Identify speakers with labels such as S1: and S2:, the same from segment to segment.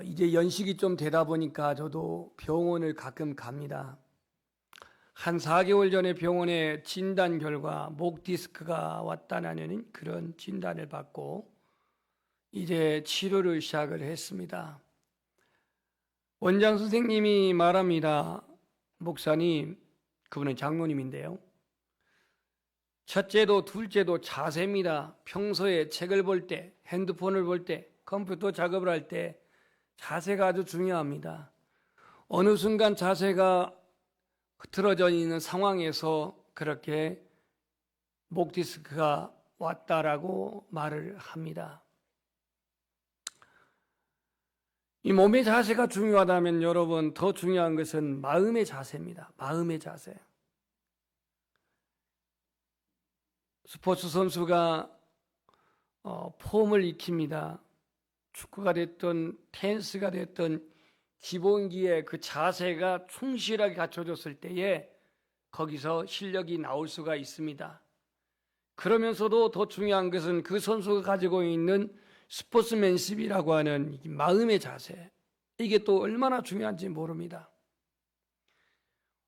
S1: 이제 연식이 좀 되다 보니까 저도 병원을 가끔 갑니다. 한 4개월 전에 병원에 진단 결과 목 디스크가 왔다는 그런 진단을 받고 이제 치료를 시작을 했습니다. 원장 선생님이 말합니다. 목사님, 그분은 장로님인데요. 첫째도 둘째도 자세입니다. 평소에 책을 볼 때, 핸드폰을 볼 때, 컴퓨터 작업을 할 때 자세가 아주 중요합니다. 어느 순간 자세가 흐트러져 있는 상황에서 그렇게 목 디스크가 왔다라고 말을 합니다. 이 몸의 자세가 중요하다면 여러분, 더 중요한 것은 마음의 자세입니다. 마음의 자세. 스포츠 선수가 폼을 익힙니다. 축구가 됐든 테니스가 됐든 기본기에 그 자세가 충실하게 갖춰졌을 때에 거기서 실력이 나올 수가 있습니다. 그러면서도 더 중요한 것은 그 선수가 가지고 있는 스포츠맨십이라고 하는 마음의 자세, 이게 또 얼마나 중요한지 모릅니다.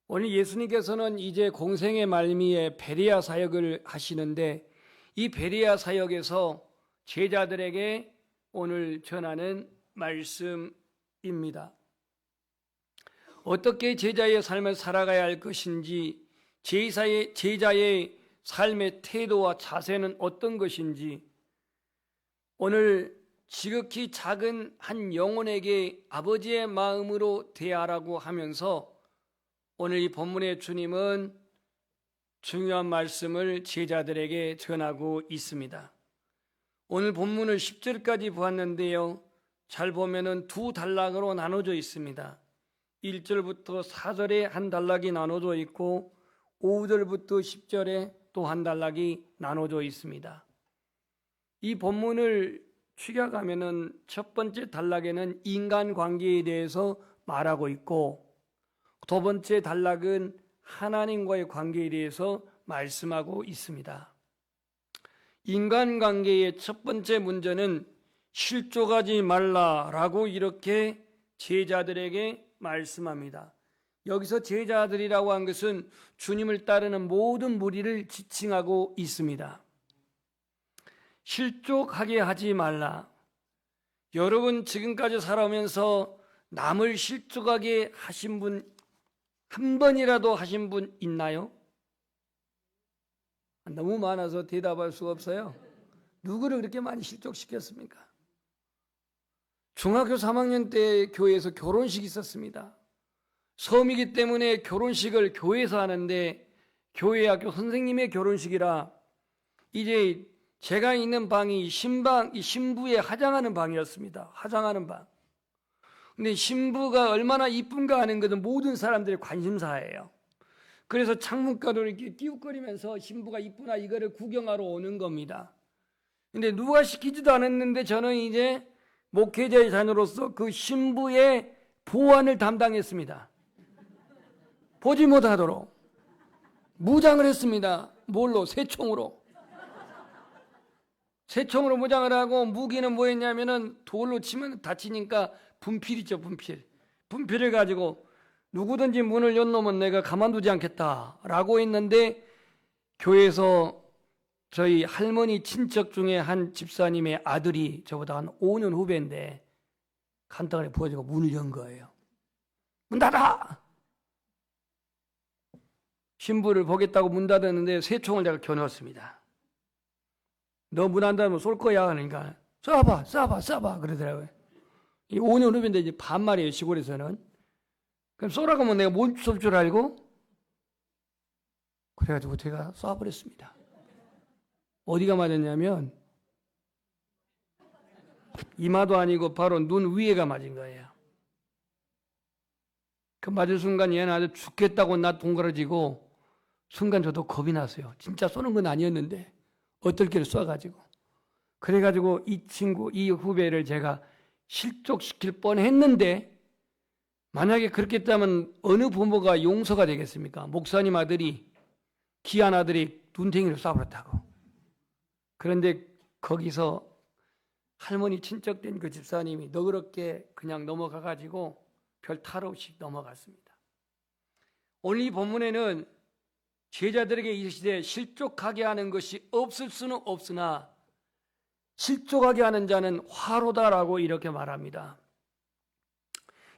S1: 오늘 예수님께서는 이제 공생의 말미에 베레아 사역을 하시는데 이 베레아 사역에서 제자들에게 오늘 전하는 말씀입니다. 어떻게 제자의 삶을 살아가야 할 것인지, 제자의 삶의 태도와 자세는 어떤 것인지, 오늘 지극히 작은 한 영혼에게 아버지의 마음으로 대하라고 하면서 오늘 이 본문의 주님은 중요한 말씀을 제자들에게 전하고 있습니다. 오늘 본문을 10절까지 보았는데요, 잘 보면은 두 단락으로 나눠져 있습니다. 1절부터 4절에 한 단락이 나눠져 있고 5절부터 10절에 또 한 단락이 나눠져 있습니다. 이 본문을 추격하면은 첫 번째 단락에는 인간관계에 대해서 말하고 있고, 두 번째 단락은 하나님과의 관계에 대해서 말씀하고 있습니다. 인간관계의 첫 번째 문제는 실족하지 말라라고 이렇게 제자들에게 말씀합니다. 여기서 제자들이라고 한 것은 주님을 따르는 모든 무리를 지칭하고 있습니다. 실족하게 하지 말라. 여러분, 지금까지 살아오면서 남을 실족하게 하신 분, 한 번이라도 하신 분 있나요? 너무 많아서 대답할 수가 없어요. 누구를 그렇게 많이 실족시켰습니까? 중학교 3학년 때 교회에서 결혼식이 있었습니다. 섬이기 때문에 결혼식을 교회에서 하는데 교회 학교 선생님의 결혼식이라 이제 제가 있는 방이 신부의 화장하는 방이었습니다. 화장하는 방. 근데 신부가 얼마나 이쁜가 하는 것은 모든 사람들의 관심사예요. 그래서 창문가로 이렇게 띄웃거리면서 신부가 이쁘나 이거를 구경하러 오는 겁니다. 근데 누가 시키지도 않았는데 저는 이제 목회자의 자녀로서 그 신부의 보안을 담당했습니다. 보지 못하도록 무장을 했습니다. 뭘로? 새총으로. 새총으로 무장을 하고 무기는 뭐였냐면은 돌로 치면 다치니까 분필이죠, 분필. 분필을 가지고 누구든지 문을 연 놈은 내가 가만두지 않겠다라고 했는데 교회에서 저희 할머니 친척 중에 한 집사님의 아들이 저보다 한 5년 후배인데 간단하게 보여주고 문을 연 거예요. 문 닫아! 신부를 보겠다고 문 닫았는데 새총을 제가 겨누었습니다. 너 문 안 닫으면 쏠 거야 하니까 쏴봐 그러더라고요. 이 5년 후배인데 이제 반말이에요, 시골에서는. 그럼 쏘라고 하면 내가 못 쏠 줄 알고 그래가지고 제가 쏴버렸습니다. 어디가 맞았냐면 이마도 아니고 바로 눈 위에가 맞은 거예요. 그 맞은 순간 얘는 아주 죽겠다고 나 동그라지고 순간 저도 겁이 났어요. 진짜 쏘는 건 아니었는데 어떨 쏴가지고. 그래가지고 이 친구, 이 후배를 제가 실족시킬 뻔했는데 만약에 그렇게 했다면 어느 부모가 용서가 되겠습니까? 목사님 아들이, 귀한 아들이 눈탱이를 쏴버렸다고. 그런데 거기서 할머니 친척된 그 집사님이 너그럽게 그냥 넘어가가지고 별 탈 없이 넘어갔습니다. 오늘 이 본문에는 제자들에게 이르시되 실족하게 하는 것이 없을 수는 없으나 실족하게 하는 자는 화로다라고 이렇게 말합니다.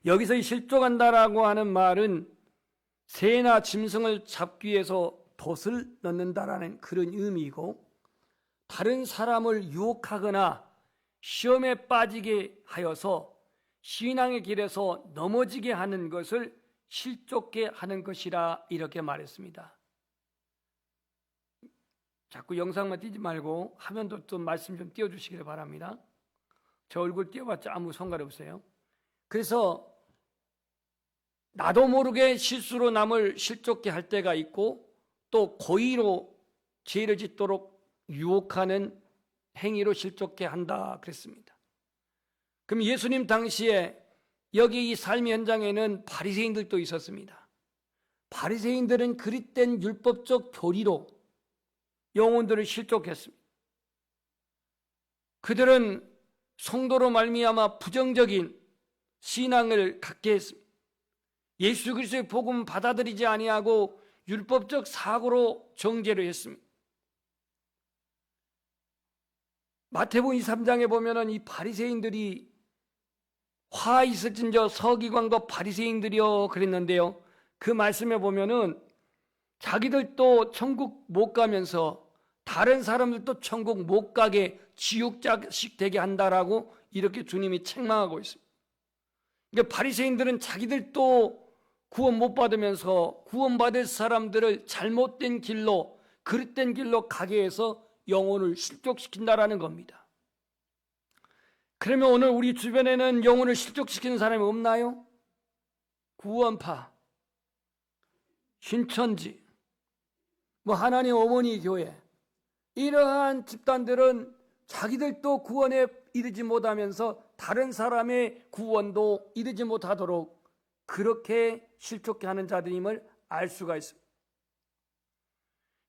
S1: 여기서 이 실족한다라고 하는 말은 새나 짐승을 잡기 위해서 돛을 넣는다라는 그런 의미이고, 다른 사람을 유혹하거나 시험에 빠지게 하여서 신앙의 길에서 넘어지게 하는 것을 실족게 하는 것이라 이렇게 말했습니다. 자꾸 영상만 띄지 말고 화면도 좀 말씀 좀 띄워주시길 바랍니다. 저 얼굴 띄워봤자 아무 상관없어요. 그래서 나도 모르게 실수로 남을 실족게 할 때가 있고, 또 고의로 죄를 짓도록 유혹하는 행위로 실족게 한다 그랬습니다. 그럼 예수님 당시에 여기 이 삶의 현장에는 바리새인들도 있었습니다. 바리새인들은 그릇된 율법적 교리로 영혼들을 실족했습니다. 그들은 성도로 말미암아 부정적인 신앙을 갖게 했습니다. 예수 그리스도의 복음 받아들이지 아니하고 율법적 사고로 정죄를 했습니다. 마태복음 23장에 보면은 이 바리새인들이 화 있을진저 서기관과 바리새인들이여 그랬는데요. 그 말씀에 보면은 자기들도 천국 못 가면서 다른 사람들도 천국 못 가게 지옥자식 되게 한다라고 이렇게 주님이 책망하고 있습니다. 그러니까 바리새인들은 자기들도 구원 못 받으면서 구원받을 사람들을 잘못된 길로, 그릇된 길로 가게 해서 영혼을 실족시킨다라는 겁니다. 그러면 오늘 우리 주변에는 영혼을 실족시키는 사람이 없나요? 구원파, 신천지, 하나님 어머니 교회, 이러한 집단들은 자기들도 구원에 이르지 못하면서 다른 사람의 구원도 이르지 못하도록 그렇게 실족해 하는 자들임을 알 수가 있습니다.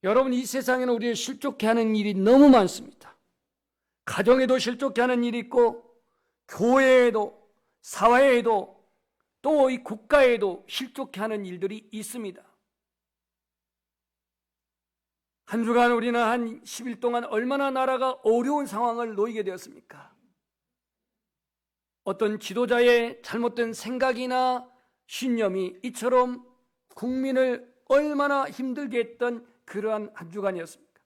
S1: 여러분, 이 세상에는 우리를 실족해 하는 일이 너무 많습니다. 가정에도 실족해 하는 일이 있고, 교회에도, 사회에도, 또 이 국가에도 실족해 하는 일들이 있습니다. 한 주간 우리는 한 10일 동안 얼마나 나라가 어려운 상황을 놓이게 되었습니까? 어떤 지도자의 잘못된 생각이나 신념이 이처럼 국민을 얼마나 힘들게 했던 그러한 한 주간이었습니까?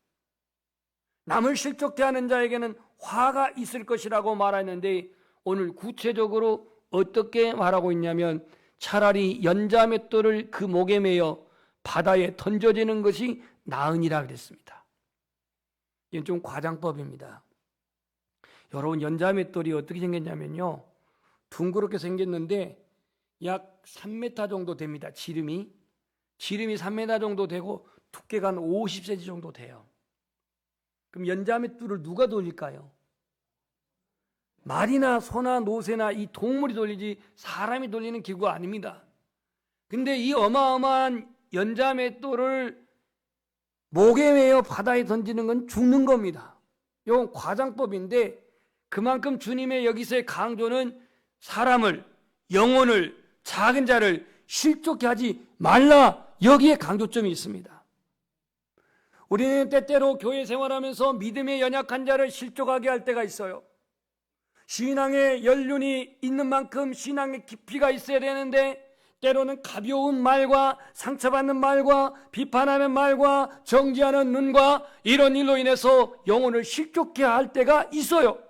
S1: 남을 실족해 하는 자에게는 화가 있을 것이라고 말하는데, 오늘 구체적으로 어떻게 말하고 있냐면 차라리 연자맷돌을 그 목에 매어 바다에 던져지는 것이 나으니라 그랬습니다. 이건 좀 과장법입니다. 여러분, 연자맷돌이 어떻게 생겼냐면요, 둥그렇게 생겼는데 약 3m 정도 됩니다. 지름이 3m 정도 되고 두께가 한 50cm 정도 돼요. 그럼 연자맷돌을 누가 돌릴까요? 말이나 소나 노새나 이 동물이 돌리지 사람이 돌리는 기구가 아닙니다. 근데 이 어마어마한 연자맷돌을 목에 매어 바다에 던지는 건 죽는 겁니다. 이건 과장법인데, 그만큼 주님의 여기서의 강조는 사람을, 영혼을, 작은 자를 실족해 하지 말라, 여기에 강조점이 있습니다. 우리는 때때로 교회 생활하면서 믿음에 연약한 자를 실족하게 할 때가 있어요. 신앙의 연륜이 있는 만큼 신앙의 깊이가 있어야 되는데, 때로는 가벼운 말과 상처받는 말과 비판하는 말과 정죄하는 눈과 이런 일로 인해서 영혼을 실족해 할 때가 있어요.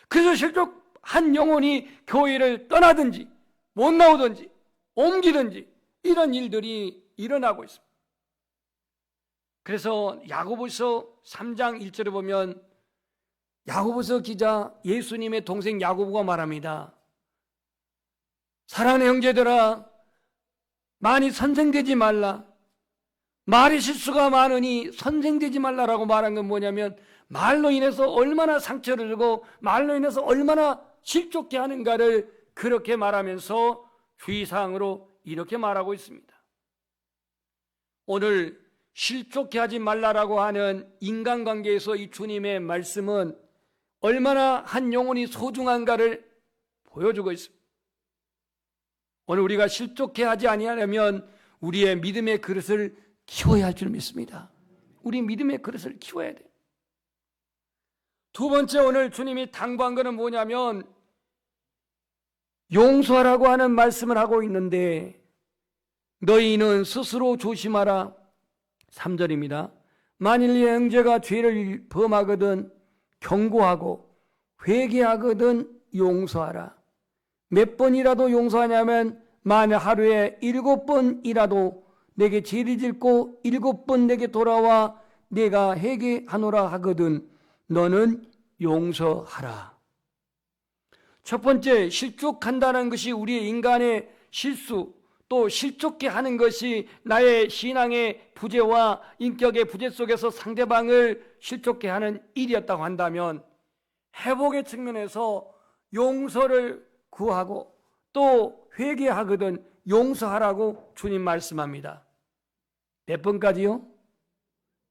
S1: 그래서 실족한 영혼이 교회를 떠나든지 못 나오든지 옮기든지 이런 일들이 일어나고 있습니다. 그래서 야고보서 3장 1절에 보면 야고보서 기자 예수님의 동생 야고보가 말합니다. 사랑하는 형제들아, 많이 선생되지 말라. 말의 실수가 많으니 선생되지 말라라고 말한 건 뭐냐면, 말로 인해서 얼마나 상처를 주고 말로 인해서 얼마나 실족해 하는가를 그렇게 말하면서 주의사항으로 이렇게 말하고 있습니다. 오늘 실족해 하지 말라라고 하는 인간관계에서 이 주님의 말씀은 얼마나 한 영혼이 소중한가를 보여주고 있습니다. 오늘 우리가 실족해 하지 아니하려면 우리의 믿음의 그릇을 키워야 할 줄 믿습니다. 우리 믿음의 그릇을 키워야 돼요. 두 번째, 오늘 주님이 당부한 것은 뭐냐면 용서하라고 하는 말씀을 하고 있는데 너희는 스스로 조심하라. 3절입니다. 만일 네 형제가 죄를 범하거든 경고하고 회개하거든 용서하라. 몇 번이라도 용서하냐면 만일 하루에 7번이라도 내게 죄를 짓고 7번 내게 돌아와 내가 회개하노라 하거든 너는 용서하라. 첫 번째, 실족한다는 것이 우리의 인간의 실수, 또 실족해 하는 것이 나의 신앙의 부재와 인격의 부재 속에서 상대방을 실족해 하는 일이었다고 한다면 회복의 측면에서 용서를 구하고 또 회개하거든 용서하라고 주님 말씀합니다. 몇 번까지요?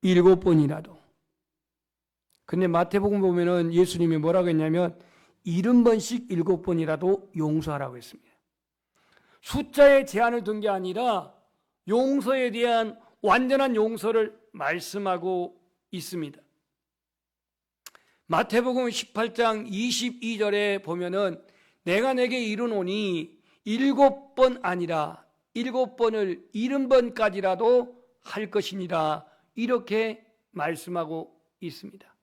S1: 7번이라도. 근데 마태복음 보면은 예수님이 뭐라고 했냐면 70번씩 7번이라도 용서하라고 했습니다. 숫자에 제한을 둔 게 아니라 용서에 대한 완전한 용서를 말씀하고 있습니다. 마태복음 18장 22절에 보면은 내가 내게 이르노니 7번 아니라 7번을 70번까지라도 할 것이니라 이렇게 말씀하고 있습니다.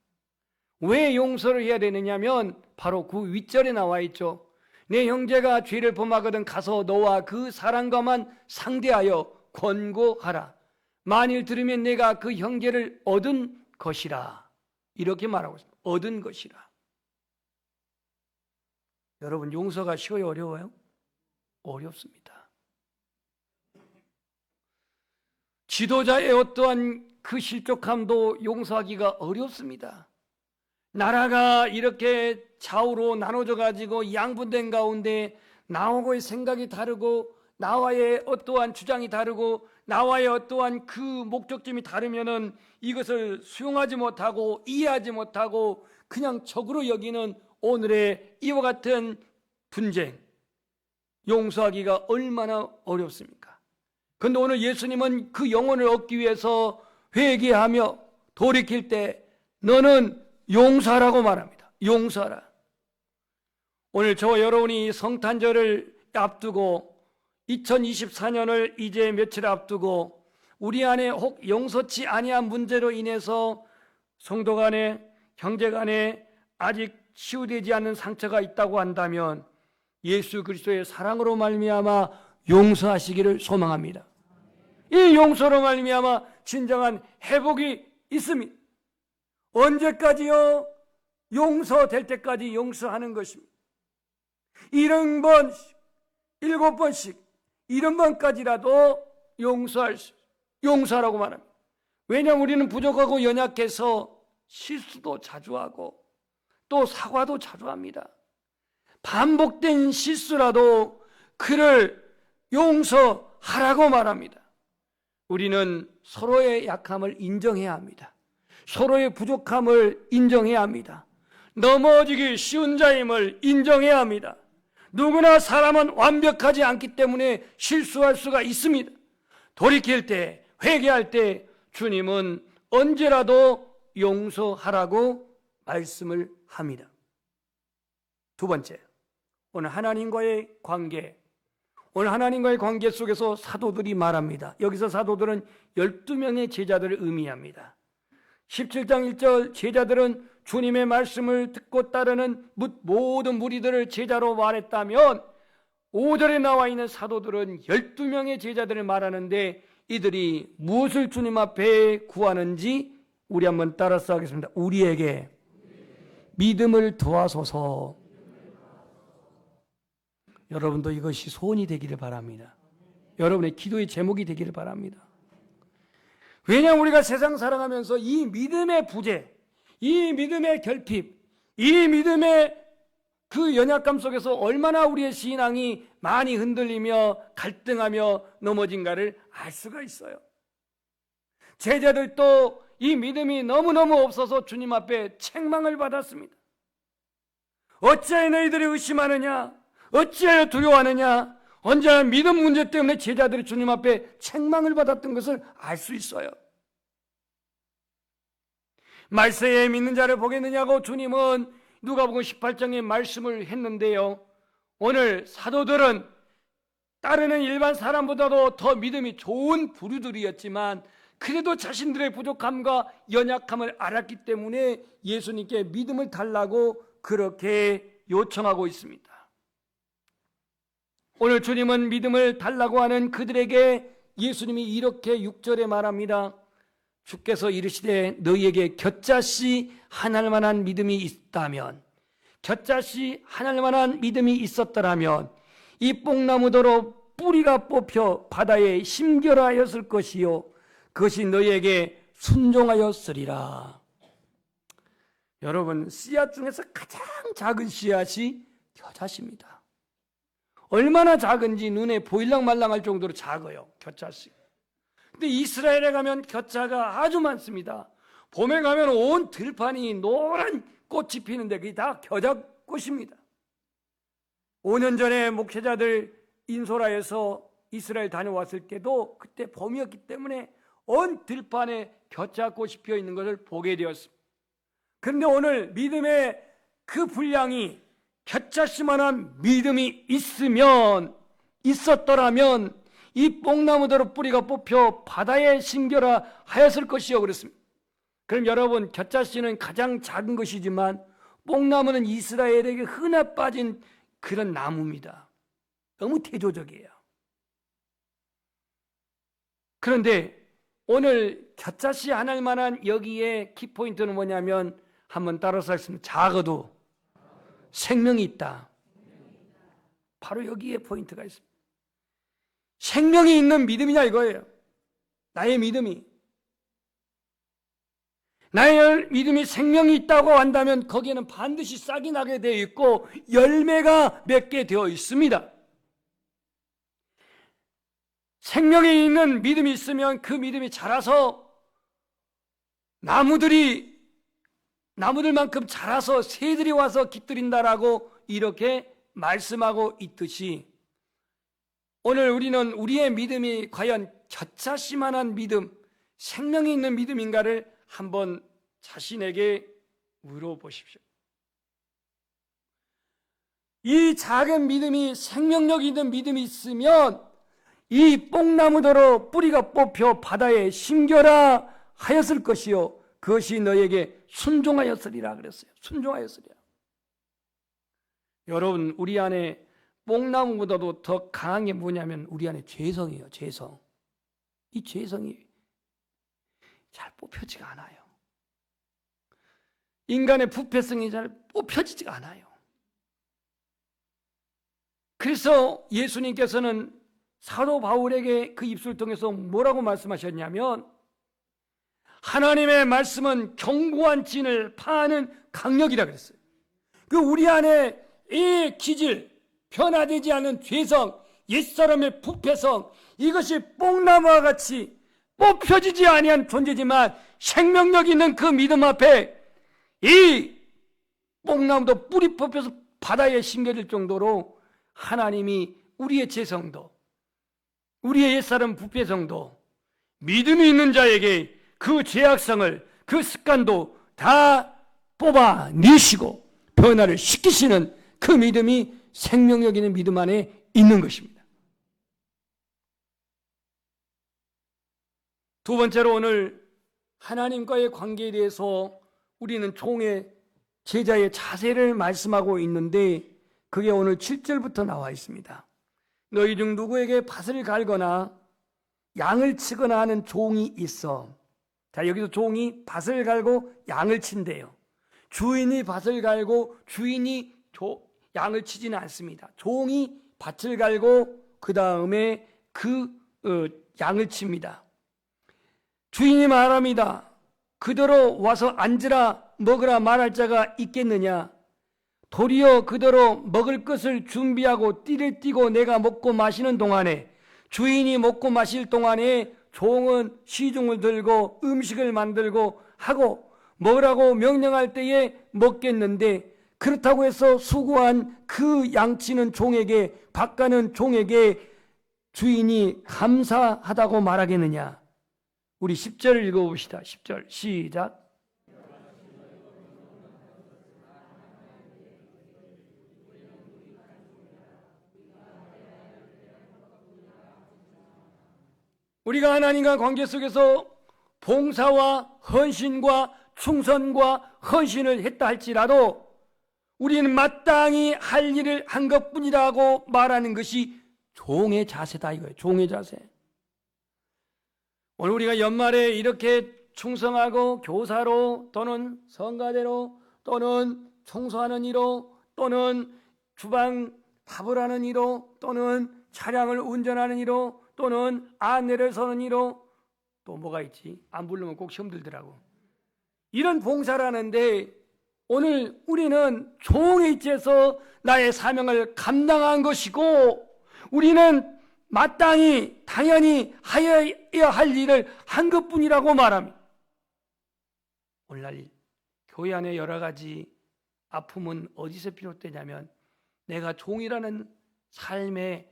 S1: 왜 용서를 해야 되느냐면 바로 그 윗절에 나와 있죠. 내 형제가 죄를 범하거든 가서 너와 그 사람과만 상대하여 권고하라. 만일 들으면 내가 그 형제를 얻은 것이라. 이렇게 말하고 있습니다. 얻은 것이라. 여러분, 용서가 쉬워요, 어려워요? 어렵습니다. 지도자의 어떠한 그 실족함도 용서하기가 어렵습니다. 나라가 이렇게 좌우로 나눠져 가지고 양분된 가운데 나하고의 생각이 다르고 나와의 어떠한 주장이 다르고 나와의 어떠한 그 목적점이 다르면은 이것을 수용하지 못하고 이해하지 못하고 그냥 적으로 여기는 오늘의 이와 같은 분쟁, 용서하기가 얼마나 어렵습니까? 그런데 오늘 예수님은 그 영혼을 얻기 위해서 회개하며 돌이킬 때 너는 용서하라고 말합니다. 용서하라. 오늘 저와 여러분이 성탄절을 앞두고 2024년을 이제 며칠 앞두고 우리 안에 혹 용서치 아니한 문제로 인해서 성도 간에 형제 간에 아직 치유되지 않는 상처가 있다고 한다면 예수 그리스도의 사랑으로 말미암아 용서하시기를 소망합니다. 이 용서로 말미암아 진정한 회복이 있습니다. 언제까지요? 용서될 때까지 용서하는 것입니다. 70번씩, 7번씩, 70번까지라도 용서하라고 말합니다. 왜냐하면 우리는 부족하고 연약해서 실수도 자주 하고 또 사과도 자주 합니다. 반복된 실수라도 그를 용서하라고 말합니다. 우리는 서로의 약함을 인정해야 합니다. 서로의 부족함을 인정해야 합니다. 넘어지기 쉬운 자임을 인정해야 합니다. 누구나 사람은 완벽하지 않기 때문에 실수할 수가 있습니다. 돌이킬 때, 회개할 때 주님은 언제라도 용서하라고 말씀을 합니다. 두 번째, 오늘 하나님과의 관계. 오늘 하나님과의 관계 속에서 사도들이 말합니다. 여기서 사도들은 12명의 제자들을 의미합니다. 17장 1절 제자들은 주님의 말씀을 듣고 따르는 모든 무리들을 제자로 말했다면 5절에 나와 있는 사도들은 12명의 제자들을 말하는데 이들이 무엇을 주님 앞에 구하는지 우리 한번 따라서 하겠습니다. 우리에게 믿음을 더하소서. 여러분도 이것이 소원이 되기를 바랍니다. 여러분의 기도의 제목이 되기를 바랍니다. 왜냐하면 우리가 세상 살아가면서 이 믿음의 부재, 이 믿음의 결핍, 이 믿음의 그 연약감 속에서 얼마나 우리의 신앙이 많이 흔들리며 갈등하며 넘어진가를 알 수가 있어요. 제자들도 이 믿음이 너무너무 없어서 주님 앞에 책망을 받았습니다. 어찌하여 너희들이 의심하느냐? 어찌하여 두려워하느냐? 언제나 믿음 문제 때문에 제자들이 주님 앞에 책망을 받았던 것을 알 수 있어요. 말세에 믿는 자를 보겠느냐고 주님은 누가복음 18장에 말씀을 했는데요. 오늘 사도들은 따르는 일반 사람보다도 더 믿음이 좋은 부류들이었지만 그래도 자신들의 부족함과 연약함을 알았기 때문에 예수님께 믿음을 달라고 그렇게 요청하고 있습니다. 오늘 주님은 믿음을 달라고 하는 그들에게 예수님이 이렇게 6절에 말합니다. 주께서 이르시되 너희에게 겨자씨 하나할 만한 믿음이 있다면, 겨자씨 하나할 만한 믿음이 있었더라면 이 뽕나무더러 뿌리가 뽑혀 바다에 심겨라였을 것이요 그것이 너희에게 순종하였으리라. 여러분, 씨앗 중에서 가장 작은 씨앗이 겨자씨입니다. 얼마나 작은지 눈에 보일랑말랑할 정도로 작아요, 겨자씨. 근데 이스라엘에 가면 겨자가 아주 많습니다. 봄에 가면 온 들판이 노란 꽃이 피는데 그게 다 겨자꽃입니다. 5년 전에 목회자들 인소라에서 이스라엘 다녀왔을 때도 그때 봄이었기 때문에 온 들판에 겨자꽃이 피어 있는 것을 보게 되었습니다. 그런데 오늘 믿음의 그 분량이 겨자씨만한 믿음이 있었더라면 이 뽕나무대로 뿌리가 뽑혀 바다에 심겨라 하였을 것이요 그랬습니다. 그럼 여러분, 겨자씨는 가장 작은 것이지만 뽕나무는 이스라엘에게 흔해 빠진 그런 나무입니다. 너무 대조적이에요. 그런데 오늘 겨자씨 하나일 만한 여기에 키포인트는 뭐냐면 한번 따라서 하겠습니다. 작아도 생명이 있다. 바로 여기에 포인트가 있습니다. 생명이 있는 믿음이냐 이거예요. 나의 믿음이 생명이 있다고 한다면 거기에는 반드시 싹이 나게 되어 있고 열매가 맺게 되어 있습니다. 생명이 있는 믿음이 있으면 그 믿음이 자라서 나무들만큼 자라서 새들이 와서 깃들인다라고 이렇게 말씀하고 있듯이 오늘 우리는 우리의 믿음이 과연 겨자씨만한 믿음, 생명이 있는 믿음인가를 한번 자신에게 물어보십시오. 이 작은 믿음이 생명력 있는 믿음이 있으면 이 뽕나무더러 뿌리가 뽑혀 바다에 심겨라 하였을 것이요 그것이 너에게 순종하였으리라 그랬어요. 순종하였으리라. 여러분, 우리 안에 뽕나무보다도 더 강한 게 뭐냐면 우리 안에 죄성이에요. 죄성. 이 죄성이 잘 뽑혀지가 않아요. 인간의 부패성이 잘 뽑혀지지가 않아요. 그래서 예수님께서는 사도 바울에게 그 입술을 통해서 뭐라고 말씀하셨냐면 하나님의 말씀은 견고한 진을 파하는 강력이라 그랬어요. 그 우리 안에 이 기질, 변화되지 않은 죄성, 옛사람의 부패성, 이것이 뽕나무와 같이 뽑혀지지 아니한 존재지만 생명력 있는 그 믿음 앞에 이 뽕나무도 뿌리 뽑혀서 바다에 심겨질 정도로 하나님이 우리의 죄성도, 우리의 옛사람 부패성도 믿음이 있는 자에게 그 죄악성을, 그 습관도 다 뽑아내시고 변화를 시키시는 그 믿음이 생명력 있는 믿음 안에 있는 것입니다. 두 번째로 오늘 하나님과의 관계에 대해서 우리는 종의 제자의 자세를 말씀하고 있는데 그게 오늘 7절부터 나와 있습니다. 너희 중 누구에게 밭을 갈거나 양을 치거나 하는 종이 있어. 자, 여기서 종이 밭을 갈고 양을 친대요. 주인이 밭을 갈고 주인이 양을 치지는 않습니다. 종이 밭을 갈고 그 다음에 양을 칩니다. 주인이 말합니다. 그대로 와서 앉으라 먹으라 말할 자가 있겠느냐? 도리어 그대로 먹을 것을 준비하고 띠를 띠고 내가 먹고 마시는 동안에 주인이 먹고 마실 동안에 종은 시중을 들고 음식을 만들고 하고 먹으라고 명령할 때에 먹겠는데 그렇다고 해서 수고한 그 양치는 종에게, 밭가는 종에게 주인이 감사하다고 말하겠느냐? 우리 10절 읽어봅시다. 10절 시작. 우리가 하나님과 관계 속에서 봉사와 헌신과 충성과 헌신을 했다 할지라도 우리는 마땅히 할 일을 한 것뿐이라고 말하는 것이 종의 자세다 이거예요. 종의 자세. 오늘 우리가 연말에 이렇게 충성하고 교사로 또는 성가대로 또는 청소하는 이로 또는 주방 밥을 하는 이로 또는 차량을 운전하는 이로 또는 안내를 서는 이로 또 뭐가 있지? 안 부르면 꼭 시험 들더라고. 이런 봉사를 하는데 오늘 우리는 종의 입지에서 나의 사명을 감당한 것이고 우리는 마땅히 당연히 하여야 할 일을 한 것뿐이라고 말합니다. 오늘날 교회 안에 여러 가지 아픔은 어디서 비롯되냐면 내가 종이라는 삶의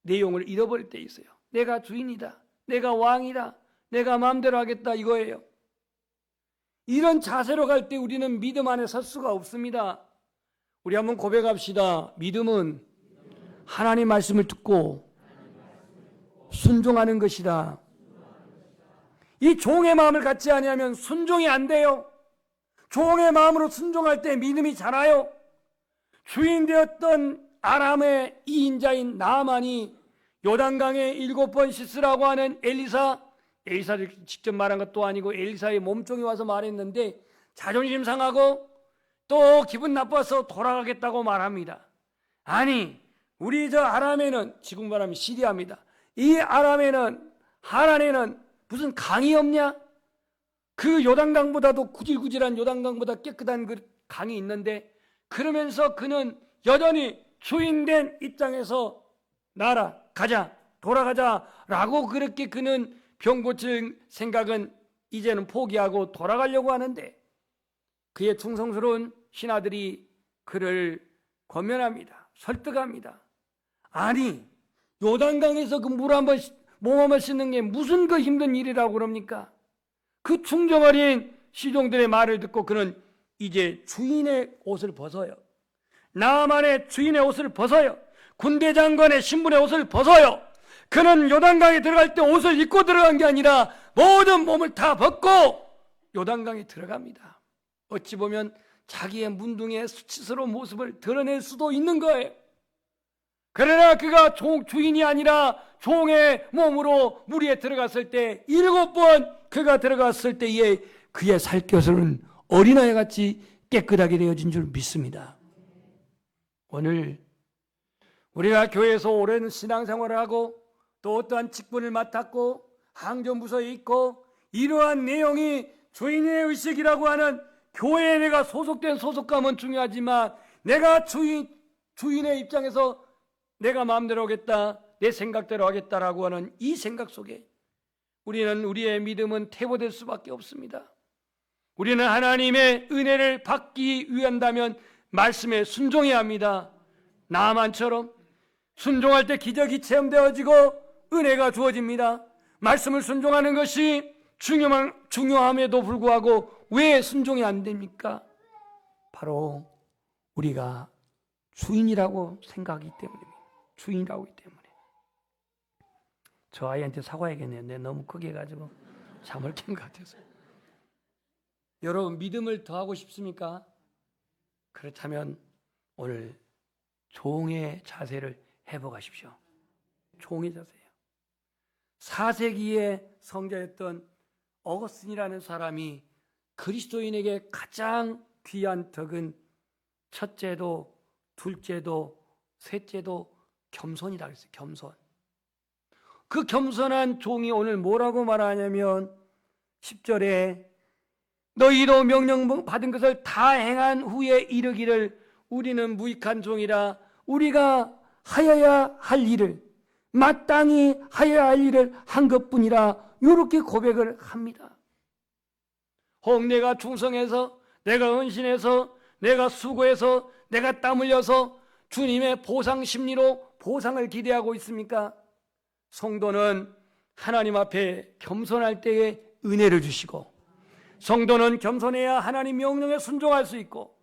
S1: 내용을 잃어버릴 때 있어요. 내가 주인이다. 내가 왕이다. 내가 마음대로 하겠다 이거예요. 이런 자세로 갈 때 우리는 믿음 안에 설 수가 없습니다. 우리 한번 고백합시다. 믿음은 하나님 말씀을 듣고 순종하는 것이다. 이 종의 마음을 갖지 아니하면 순종이 안 돼요. 종의 마음으로 순종할 때 믿음이 자라요. 주인 되었던 아람의 이인자인 나아만이 요단강에 7번 씻으라고 하는 엘리사를 직접 말한 것도 아니고 엘리사의 몸종이 와서 말했는데 자존심 상하고 또 기분 나빠서 돌아가겠다고 말합니다. 아니 우리 저 아람에는 지금 말하면 시리아입니다. 이 아람에는 하란에는 무슨 강이 없냐? 그 요단강보다도 구질구질한 요단강보다 깨끗한 그 강이 있는데 그러면서 그는 여전히 주인된 입장에서 나라 가자 돌아가자 라고 그렇게 그는 병 고칠 생각은 이제는 포기하고 돌아가려고 하는데 그의 충성스러운 신하들이 그를 권면합니다. 설득합니다. 아니 요단강에서 그 물 한번 몸 한번 씻는 게 무슨 그 힘든 일이라고 그럽니까? 그 충정 어린 시종들의 말을 듣고 그는 이제 주인의 옷을 벗어요. 나아만의 주인의 옷을 벗어요. 군대 장관의 신분의 옷을 벗어요. 그는 요단강에 들어갈 때 옷을 입고 들어간 게 아니라 모든 몸을 다 벗고 요단강에 들어갑니다. 어찌 보면 자기의 문둥의 수치스러운 모습을 드러낼 수도 있는 거예요. 그러나 그가 주인이 아니라 종의 몸으로 물 위에 들어갔을 때 7번 그가 들어갔을 때에 그의 살갗은 어린아이같이 깨끗하게 되어진 줄 믿습니다. 오늘 우리가 교회에서 오랜 신앙생활을 하고 또 어떠한 직분을 맡았고 항전부서에 있고 이러한 내용이 주인의 의식이라고 하는 교회에 내가 소속된 소속감은 중요하지만 내가 주인의 입장에서 내가 마음대로 하겠다 내 생각대로 하겠다라고 하는 이 생각 속에 우리는 우리의 믿음은 퇴보될 수밖에 없습니다. 우리는 하나님의 은혜를 받기 위한다면 말씀에 순종해야 합니다. 나아만처럼 순종할 때 기적이 체험되어지고 은혜가 주어집니다. 말씀을 순종하는 것이 중요함에도 불구하고 왜 순종이 안 됩니까? 바로 우리가 주인이라고 생각하기 때문입니다. 주인이라고 하기 때문에. 저 아이한테 사과해야겠네요. 내가 너무 크게 해가지고 잠을 깬 것 같아서. 여러분 믿음을 더하고 싶습니까? 그렇다면 오늘 종의 자세를 해보가십시오. 종의 자세예요. 4세기의 성자였던 어거스틴이라는 사람이 그리스도인에게 가장 귀한 덕은 첫째도 둘째도 셋째도 겸손이라고 했어요. 겸손. 그 겸손한 종이 오늘 뭐라고 말하냐면 10절에 너희도 명령 받은 것을 다 행한 후에 이르기를 우리는 무익한 종이라 우리가 하여야 할 일을 마땅히 하여야 할 일을 한 것뿐이라 이렇게 고백을 합니다. 혹 내가 충성해서 내가 헌신해서 내가 수고해서 내가 땀 흘려서 주님의 보상 심리로 보상을 기대하고 있습니까? 성도는 하나님 앞에 겸손할 때에 은혜를 주시고, 성도는 겸손해야 하나님 명령에 순종할 수 있고,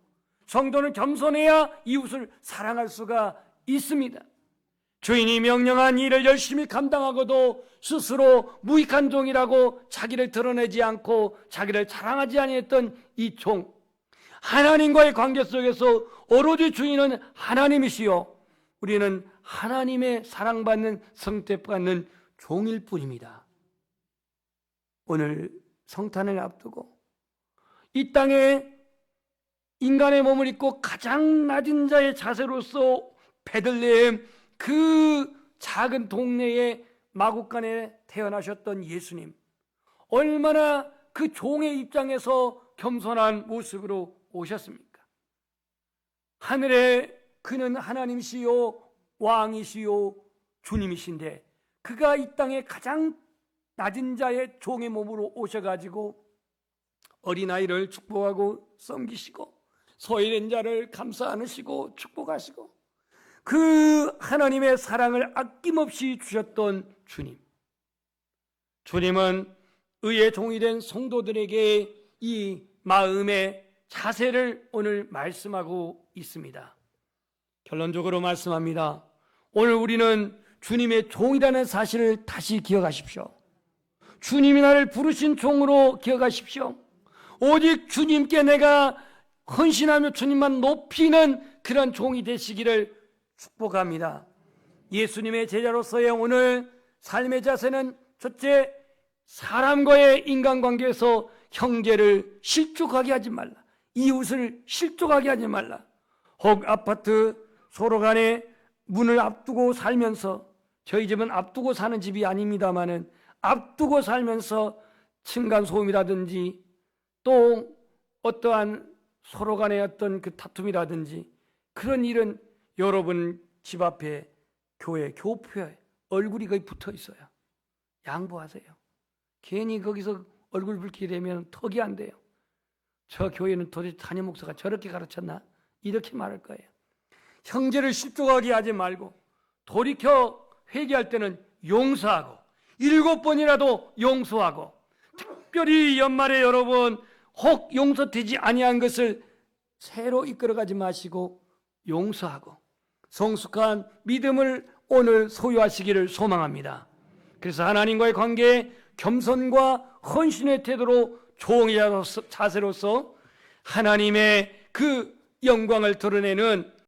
S1: 성도는 겸손해야 이웃을 사랑할 수가 있습니다. 주인이 명령한 일을 열심히 감당하고도 스스로 무익한 종이라고 자기를 드러내지 않고 자기를 자랑하지 아니했던 이 종, 하나님과의 관계 속에서 오로지 주인은 하나님이시요 우리는 하나님의 사랑받는 성택받는 종일 뿐입니다. 오늘 성탄을 앞두고 이 땅에 인간의 몸을 입고 가장 낮은 자의 자세로서 베들레헴 그 작은 동네의 마구간에 태어나셨던 예수님, 얼마나 그 종의 입장에서 겸손한 모습으로 오셨습니까? 하늘에 그는 하나님이시요 왕이시요 주님이신데 그가 이 땅에 가장 낮은 자의 종의 몸으로 오셔가지고 어린아이를 축복하고 섬기시고 소외된 자를 감싸 안으시고 축복하시고 그 하나님의 사랑을 아낌없이 주셨던 주님, 주님은 의의 종이 된 성도들에게 이 마음의 자세를 오늘 말씀하고 있습니다. 결론적으로 말씀합니다. 오늘 우리는 주님의 종이라는 사실을 다시 기억하십시오. 주님이 나를 부르신 종으로 기억하십시오. 오직 주님께 내가 헌신하며 주님만 높이는 그런 종이 되시기를 축복합니다. 예수님의 제자로서의 오늘 삶의 자세는 첫째, 사람과의 인간관계에서 형제를 실족하게 하지 말라, 이웃을 실족하게 하지 말라. 혹 아파트 서로 간에 문을 앞두고 살면서, 저희 집은 앞두고 사는 집이 아닙니다마는 앞두고 살면서 층간소음이라든지 또 어떠한 서로 간의 어떤 그 다툼이라든지 그런 일은 여러분 집 앞에 교회 교표에 얼굴이 거의 붙어 있어요. 양보하세요. 괜히 거기서 얼굴 붉히게 되면 턱이 안 돼요. 저 교회는 도대체 담임 목사가 저렇게 가르쳤나? 이렇게 말할 거예요. 형제를 실족하게 하지 말고 돌이켜 회개할 때는 용서하고 7번이라도 용서하고, 특별히 연말에 여러분 혹 용서되지 아니한 것을 새로 이끌어가지 마시고 용서하고 성숙한 믿음을 오늘 소유하시기를 소망합니다. 그래서 하나님과의 관계에 겸손과 헌신의 태도로 종의 자세로서 하나님의 그 영광을 드러내는